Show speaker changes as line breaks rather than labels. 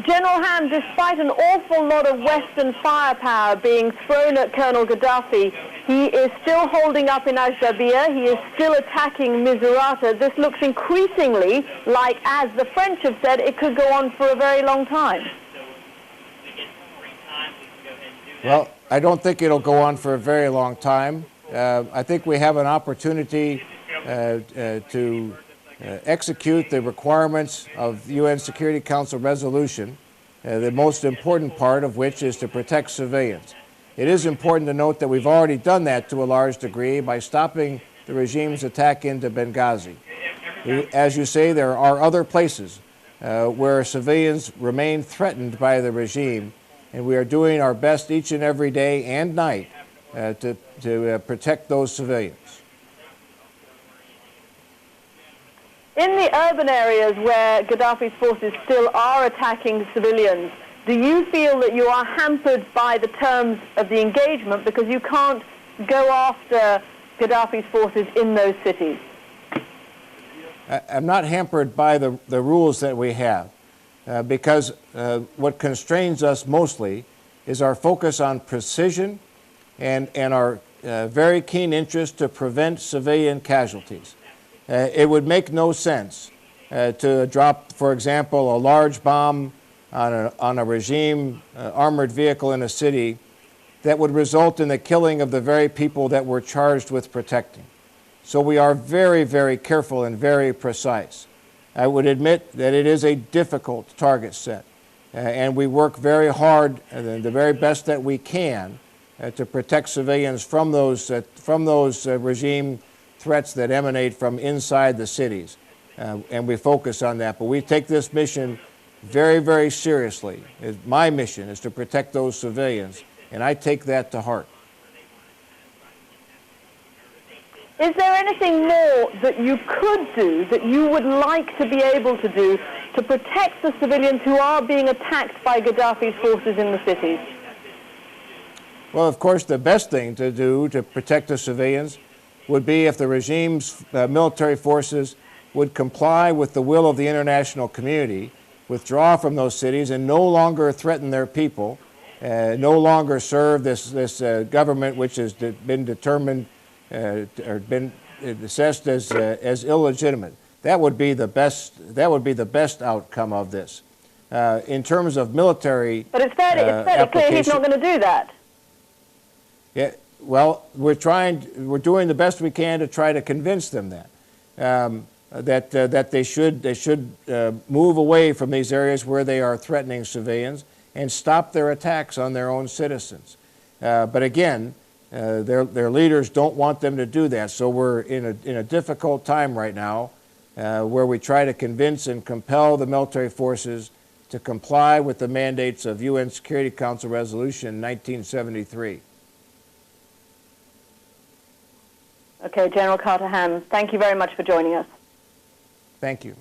General Ham, despite an awful lot of Western firepower being thrown at Colonel Gaddafi, he is still holding up in Ajdabiya. He is still attacking Misurata. This looks increasingly like, as the French have said, it could go on for a very long time.
Well, I don't think it'll go on for a very long time. I think we have an opportunity to execute the requirements of the UN Security Council resolution, the most important part of which is to protect civilians. It is important to note that we've already done that to a large degree by stopping the regime's attack into Benghazi. As you say, there are other places where civilians remain threatened by the regime, and we are doing our best each and every day and night to protect those civilians.
In the urban areas where Gaddafi's forces still are attacking civilians, do you feel that you are hampered by the terms of the engagement because you can't go after Gaddafi's forces in those cities?
I'm not hampered by the rules that we have because what constrains us mostly is our focus on precision and our very keen interest to prevent civilian casualties. It would make no sense to drop, for example, a large bomb on a regime armored vehicle in a city that would result in the killing of the very people that we're charged with protecting. So we are very, very careful and very precise. I would admit that it is a difficult target set, and we work very hard, the very best that we can, to protect civilians from those regime threats that emanate from inside the cities, and we focus on that. But we take this mission very, very seriously. My mission is to protect those civilians, and I take that to heart.
Is there anything more that you could do, that you would like to be able to do, to protect the civilians who are being attacked by Gaddafi's forces in the cities?
Well, of course, the best thing to do to protect the civilians would be if the regime's military forces would comply with the will of the international community, withdraw from those cities, and no longer threaten their people, no longer serve this government which has been determined or been assessed as illegitimate. That would be the best. That would be the best outcome of this. In terms of military,
but it's fairly clear he's not going to do that.
Yeah. Well, we're doing the best we can to try to convince them that they should move away from these areas where they are threatening civilians and stop their attacks on their own citizens. But again, their leaders don't want them to do that. So we're in a difficult time right now, where we try to convince and compel the military forces to comply with the mandates of UN Security Council Resolution 1973.
Okay, General Carter Ham, thank you very much for joining us.
Thank you.